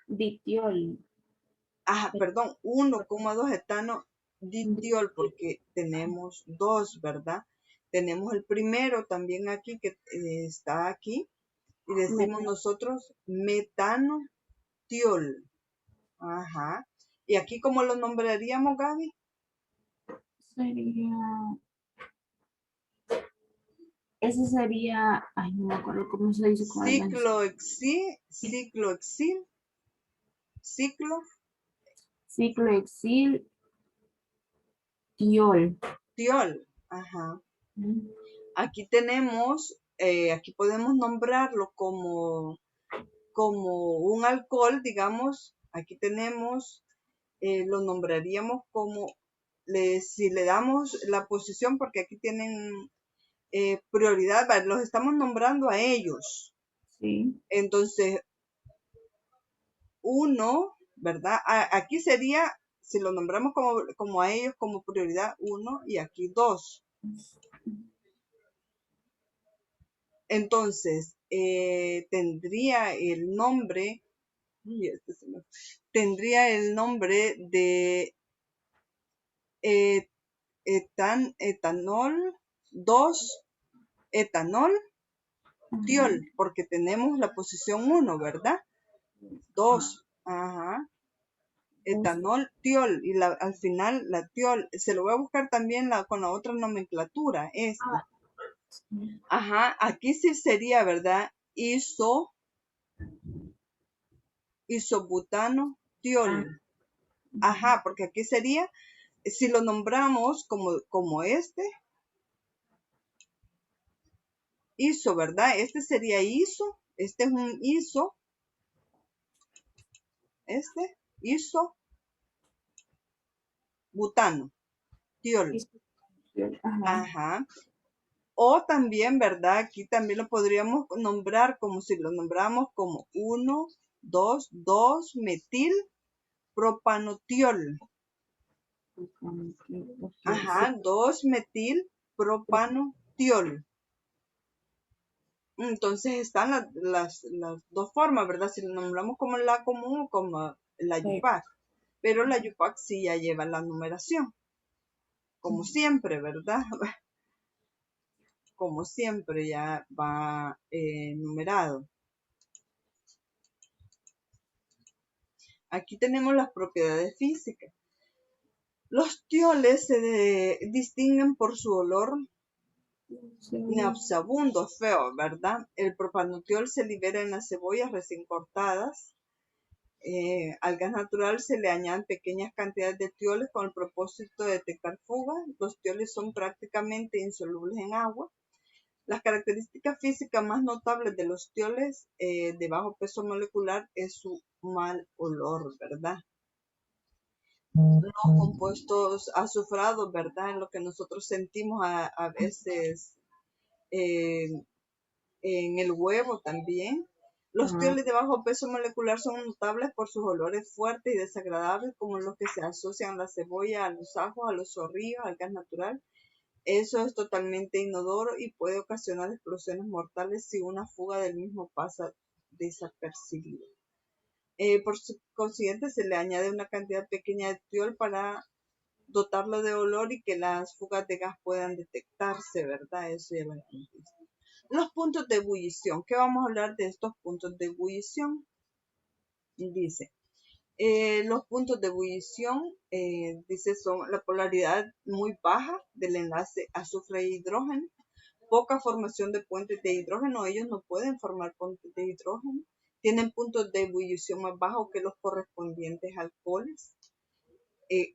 Ditiol. Perdón, 1,2 etano ditiol, porque tenemos dos, ¿verdad? Tenemos el primero también aquí, que está aquí, y decimos nosotros metano tiol. Ajá. ¿Y aquí cómo lo nombraríamos, Gaby? Ese sería, ay, no me acuerdo cómo se dice con el ciclohexil tiol. Ajá. Aquí tenemos, aquí podemos nombrarlo como un alcohol, digamos. Aquí tenemos, lo nombraríamos como, si le damos la posición, porque aquí tienen prioridad, los estamos nombrando a ellos. Sí. Entonces, uno, ¿verdad? Aquí sería, si lo nombramos como a ellos como prioridad, 1 y aquí 2. Entonces, tendría el nombre de etanol 2, etanol tiol, porque tenemos la posición 1, ¿verdad? 2, ajá. Etanol tiol, y al final la tiol, se lo voy a buscar también con la otra nomenclatura, Ajá, aquí sí sería, ¿verdad? Isobutano tiol. Ajá, porque aquí sería, si lo nombramos como iso, ¿verdad? Este sería iso, este es un iso, isobutano tiol. Ajá. O también, ¿verdad? Aquí también lo podríamos nombrar como si lo nombramos como 1, 2, 2 metil propanotiol. Ajá, 2 metil propanotiol. Entonces están las dos formas, ¿verdad? Si lo nombramos como la común o como la UPAC. Pero la UPAC sí ya lleva la numeración. Como siempre, ¿verdad? Como siempre ya va numerado. Aquí tenemos las propiedades físicas. Los tioles se distinguen por su olor Sí. nauseabundo, feo, ¿verdad? El propanetiol se libera en las cebollas recién cortadas. Al gas natural se le añaden pequeñas cantidades de tioles con el propósito de detectar fugas. Los tioles son prácticamente insolubles en agua. Las características físicas más notables de los tioles de bajo peso molecular es su mal olor, ¿verdad? Los compuestos azufrados, ¿verdad? En lo que nosotros sentimos a veces eh, en el huevo también. Los tioles de bajo peso molecular son notables por sus olores fuertes y desagradables, como los que se asocian a la cebolla, a los ajos, a los zorrillos, al gas natural. Eso es totalmente inodoro y puede ocasionar explosiones mortales si una fuga del mismo pasa desapercibida. Por consiguiente, se le añade una cantidad pequeña de tiol para dotarlo de olor y que las fugas de gas puedan detectarse, ¿verdad? Eso ya lo hemos visto. Los puntos de ebullición. ¿Qué vamos a hablar de estos puntos de ebullición? Dice, los puntos de ebullición, dice, son la polaridad muy baja del enlace azufre e hidrógeno, poca formación de puentes de hidrógeno, ellos no pueden formar puentes de hidrógeno, tienen puntos de ebullición más bajos que los correspondientes alcoholes.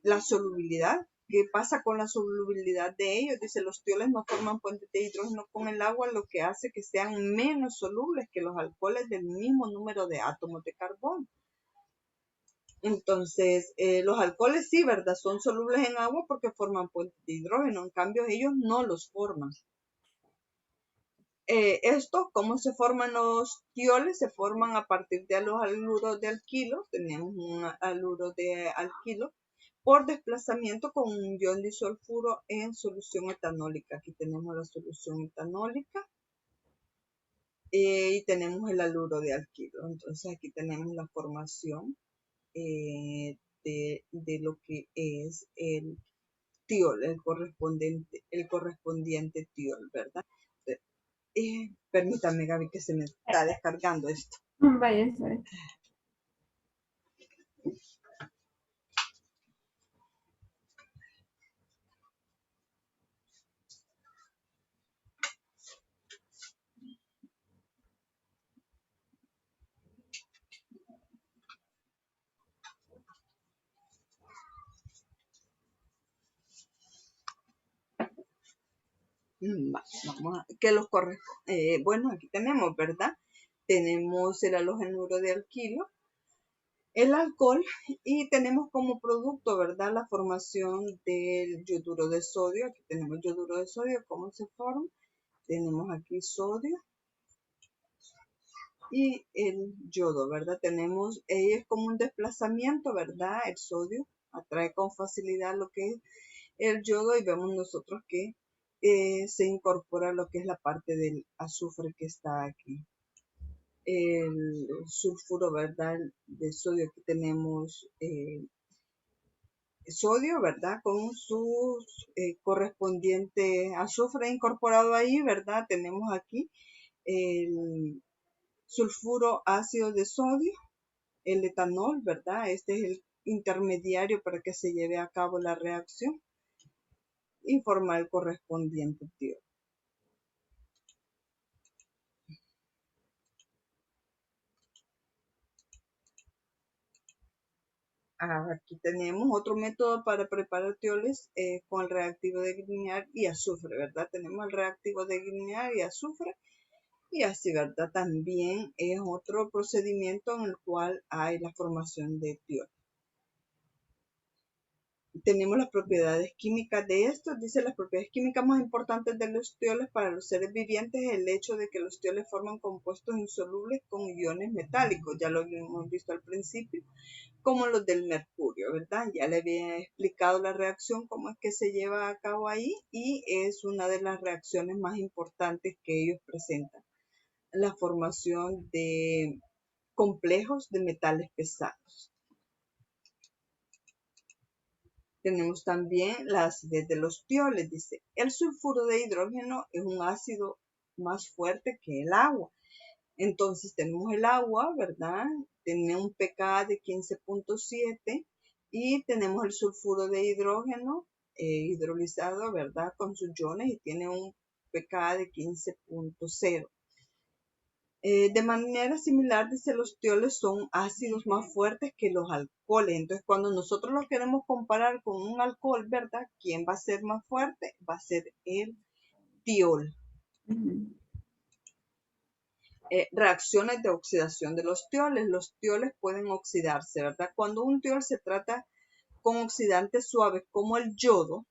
La solubilidad, ¿qué pasa con la solubilidad de ellos? Dice, los tioles no forman puentes de hidrógeno con el agua, lo que hace que sean menos solubles que los alcoholes del mismo número de átomos de carbono. Entonces, los alcoholes sí, ¿verdad? Son solubles en agua porque forman puentes de hidrógeno, en cambio ellos no los forman. Estos, ¿cómo se forman los tioles? Se forman a partir de los haluros de alquilo, tenemos un haluro de alquilo, por desplazamiento con un ion disulfuro en solución etanólica. Aquí tenemos la solución etanólica y tenemos el haluro de alquilo. Entonces aquí tenemos la formación de lo que es el tiol, el correspondiente tiol, ¿verdad? Permítame, Gaby, que se me está descargando esto. Vaya, ¿sabes? Vamos a, que los bueno, aquí tenemos, ¿verdad? Tenemos el halógeno de alquilo, el alcohol y tenemos como producto, ¿verdad? La formación del yoduro de sodio. Aquí tenemos yoduro de sodio, ¿cómo se forma? Tenemos aquí sodio y el yodo, ¿verdad? Tenemos, es como un desplazamiento, ¿verdad? El sodio atrae con facilidad lo que es el yodo y vemos nosotros que se incorpora lo que es la parte del azufre que está aquí. El sulfuro, ¿verdad? De sodio, aquí tenemos sodio, ¿verdad? Con su correspondiente azufre incorporado ahí, ¿verdad? Tenemos aquí el sulfuro ácido de sodio, el etanol, ¿verdad? Este es el intermediario para que se lleve a cabo la reacción y forma el correspondiente tiol. Aquí tenemos otro método para preparar tioles con el reactivo de Grignard y azufre, ¿verdad? Tenemos el reactivo de Grignard y azufre y así, ¿verdad? También es otro procedimiento en el cual hay la formación de tiol. Tenemos las propiedades químicas de estos. Dice, las propiedades químicas más importantes de los tioles para los seres vivientes es el hecho de que los tioles forman compuestos insolubles con iones metálicos. Ya lo hemos visto al principio, como los del mercurio, ¿verdad? Ya le había explicado la reacción, cómo es que se lleva a cabo ahí y es una de las reacciones más importantes que ellos presentan. La formación de complejos de metales pesados. Tenemos también la acidez de los tioles. Dice, el sulfuro de hidrógeno es un ácido más fuerte que el agua. Entonces tenemos el agua, ¿verdad? Tiene un pK de 15.7 Y tenemos el sulfuro de hidrógeno hidrolizado, ¿verdad? Con sus iones y tiene un pKa de 15.0. De manera similar, dice, los tioles son ácidos más fuertes que los alcoholes. Entonces, cuando nosotros los queremos comparar con un alcohol, ¿verdad? ¿Quién va a ser más fuerte? Va a ser el tiol. Reacciones de oxidación de los tioles. Los tioles pueden oxidarse, ¿verdad? Cuando un tiol se trata con oxidantes suaves como el yodo,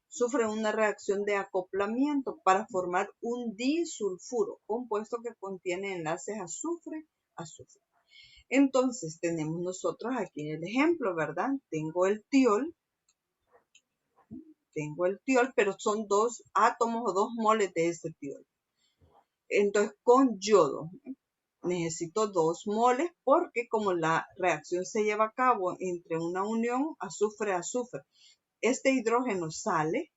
sufre una reacción de acoplamiento para formar un disulfuro, compuesto que contiene enlaces azufre. Entonces tenemos nosotros aquí el ejemplo, ¿verdad? Tengo el tiol, pero son 2 átomos o 2 moles de ese tiol. Entonces con yodo necesito 2 moles porque como la reacción se lleva a cabo entre una unión azufre-azufre, este hidrógeno sale,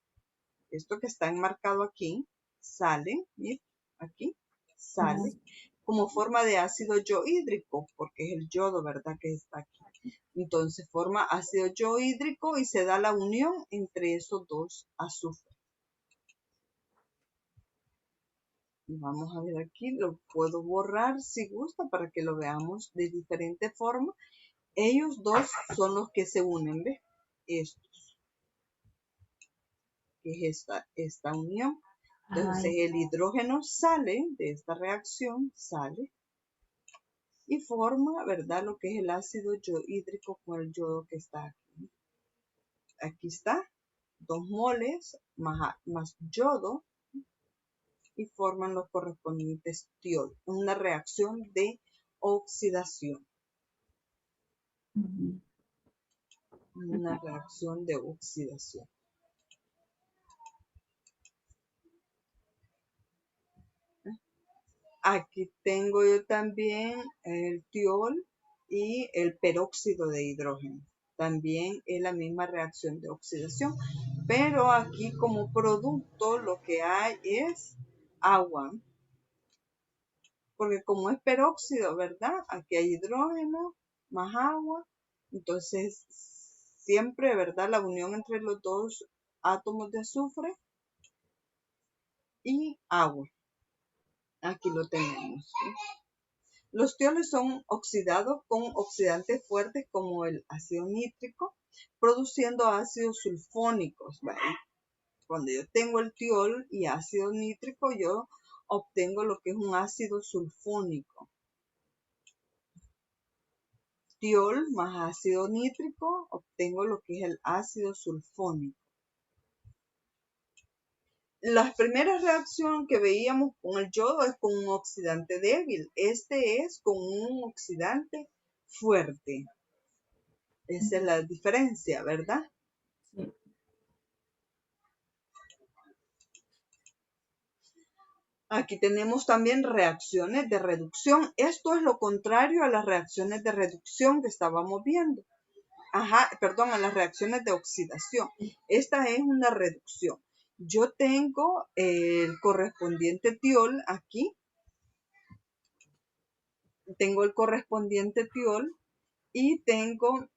esto que está enmarcado aquí, sale, miren, aquí, sale, como forma de ácido yohídrico, porque es el yodo, ¿verdad? Que está aquí. Entonces forma ácido yohídrico y se da la unión entre esos 2 azufres. Y vamos a ver aquí, lo puedo borrar si gusta para que lo veamos de diferente forma. Ellos 2 son los que se unen, ¿ves? Estos, que es esta unión. Entonces el hidrógeno sale de esta reacción, sale y forma, ¿verdad? Lo que es el ácido yohídrico con el yodo que está aquí. Aquí está, 2 moles más yodo y forman los correspondientes tiol. Una reacción de oxidación. Una reacción de oxidación. Aquí tengo yo también el tiol y el peróxido de hidrógeno. También es la misma reacción de oxidación, pero aquí como producto lo que hay es agua, porque como es peróxido, ¿verdad? Aquí hay hidrógeno más agua, entonces siempre, ¿verdad? La unión entre los 2 átomos de azufre y agua. Aquí lo tenemos, ¿sí? Los tioles son oxidados con oxidantes fuertes como el ácido nítrico, produciendo ácidos sulfónicos, ¿vale? Cuando yo tengo el tiol y ácido nítrico, yo obtengo lo que es un ácido sulfónico. Tiol más ácido nítrico, obtengo lo que es el ácido sulfónico. La primera reacción que veíamos con el yodo es con un oxidante débil. Este es con un oxidante fuerte. Esa es la diferencia, ¿verdad? Sí. Aquí tenemos también reacciones de reducción. Esto es lo contrario a las reacciones de reducción que estábamos viendo. Perdón, a las reacciones de oxidación. Esta es una reducción. Yo tengo el correspondiente tiol aquí. Tengo el correspondiente tiol y tengo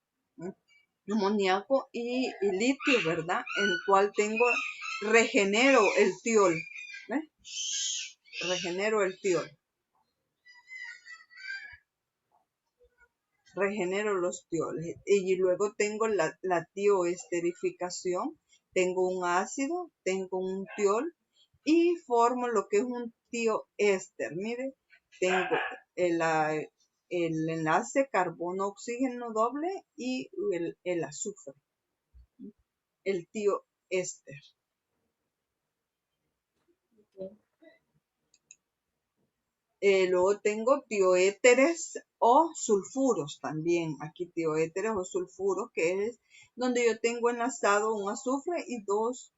amoníaco y litio, ¿verdad? En el cual regenero el tiol. ¿Ves? Regenero el tiol. Regenero los tioles. Y luego tengo la tioesterificación. Tengo un ácido, tengo un tiol y formo lo que es un tioéster. Mire, tengo el enlace carbono-oxígeno doble y el azufre, el tioéster. Luego tengo tioéteres o sulfuros también. Aquí tioéteres o sulfuros, que es donde yo tengo enlazado un azufre y 2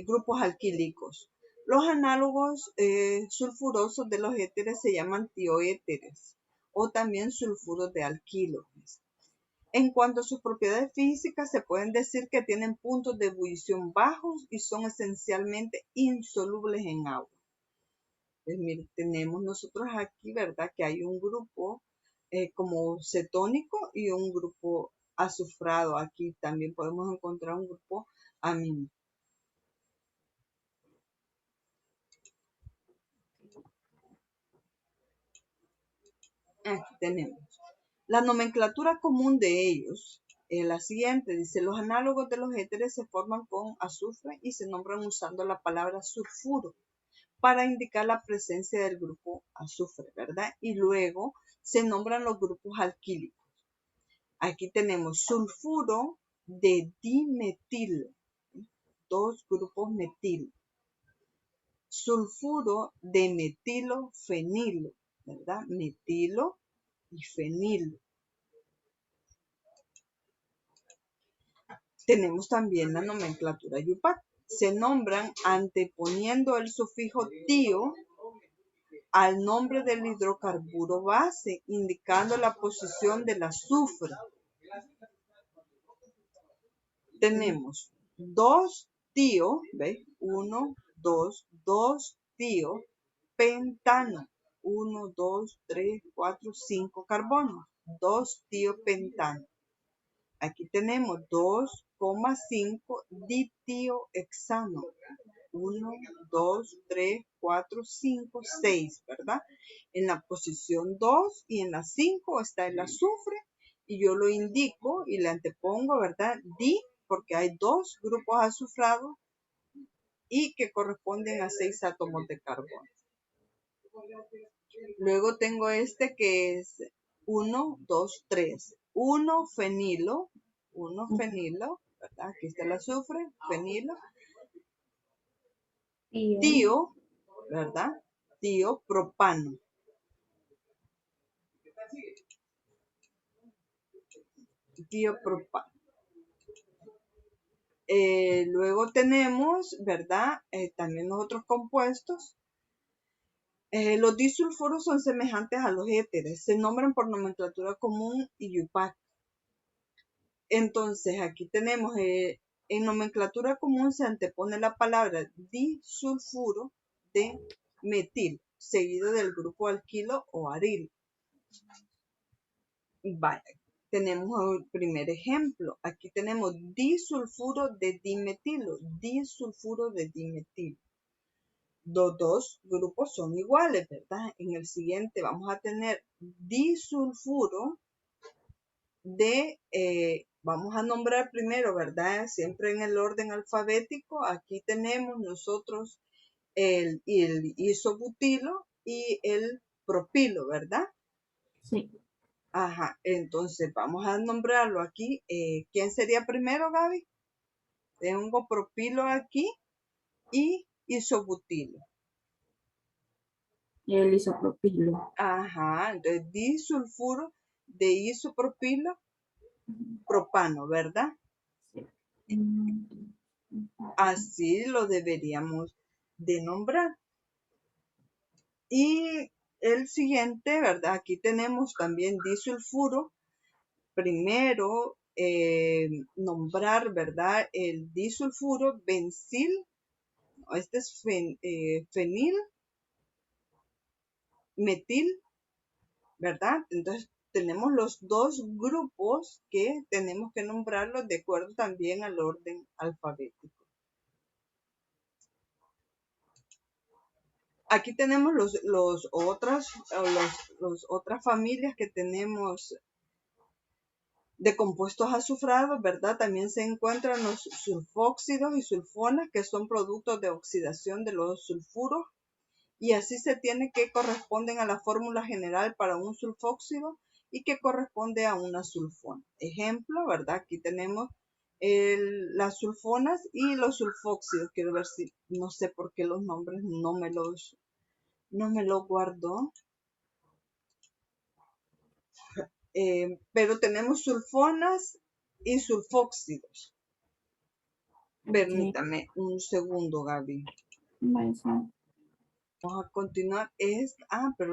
grupos alquílicos. Los análogos sulfurosos de los éteres se llaman tioéteres o también sulfuros de alquilo. En cuanto a sus propiedades físicas, se pueden decir que tienen puntos de ebullición bajos y son esencialmente insolubles en agua. Pues mire, tenemos nosotros aquí, ¿verdad? Que hay un grupo como cetónico y un grupo azufrado. Aquí también podemos encontrar un grupo amino. Aquí tenemos. La nomenclatura común de ellos es la siguiente. Dice, los análogos de los éteres se forman con azufre y se nombran usando la palabra sulfuro para indicar la presencia del grupo azufre, ¿verdad? Y luego se nombran los grupos alquílicos. Aquí tenemos sulfuro de dimetilo, dos grupos metilo. Sulfuro de metilofenilo, ¿verdad? Metilo y fenilo. Tenemos también la nomenclatura IUPAC. Se nombran anteponiendo el sufijo tío al nombre del hidrocarburo base, indicando la posición del azufre. Tenemos 2-tío, ¿ves? 1, 2, 2-tío, pentano. 1, 2, 3, 4, 5 carbonos. 2-tío pentano. Aquí tenemos 2,5 ditiohexano. 1, 2, 3, 4, 5, 6, ¿verdad? En la posición 2 y en la 5 está el azufre y yo lo indico y le antepongo, ¿verdad? Di, porque hay dos grupos azufrados y que corresponden a 6 átomos de carbono. Luego tengo este que es 1, 2, 3. 1-fenilo, ¿verdad? Aquí está el azufre, fenilo. Tío, ¿verdad? Tío propano. Tío propano. Luego tenemos, ¿verdad? También los otros compuestos. Los disulfuros son semejantes a los éteres. Se nombran por nomenclatura común y IUPAC. Entonces, aquí tenemos, en nomenclatura común se antepone la palabra disulfuro de metil, seguido del grupo alquilo o arilo. Vaya, tenemos el primer ejemplo. Aquí tenemos disulfuro de dimetilo, disulfuro de dimetilo. Los dos grupos son iguales, ¿verdad? En el siguiente vamos a tener disulfuro de, vamos a nombrar primero, ¿verdad? Siempre en el orden alfabético. Aquí tenemos nosotros el isobutilo y el propilo, ¿verdad? Sí. Ajá, entonces vamos a nombrarlo aquí. ¿Quién sería primero, Gaby? Tengo propilo aquí y isobutilo. El isopropilo. Ajá, entonces disulfuro de isopropilo propano, ¿verdad? Sí. Así lo deberíamos de nombrar. Y el siguiente, ¿verdad? Aquí tenemos también disulfuro. Primero, nombrar, ¿verdad? El disulfuro bencil. Este es fenil, metil, ¿verdad? Entonces, tenemos los dos grupos que tenemos que nombrarlos de acuerdo también al orden alfabético. Aquí tenemos los otras familias que tenemos de compuestos azufrados, ¿verdad? También se encuentran los sulfóxidos y sulfonas, que son productos de oxidación de los sulfuros, y así se tiene que corresponden a la fórmula general para un sulfóxido y que corresponde a una sulfona. Ejemplo, ¿verdad? Aquí tenemos las sulfonas y los sulfóxidos. Quiero ver si, no sé por qué los nombres no me los guardo. Pero tenemos sulfonas y sulfóxidos. Permítame un segundo, Gaby. Vale, sí. Vamos a continuar. Pero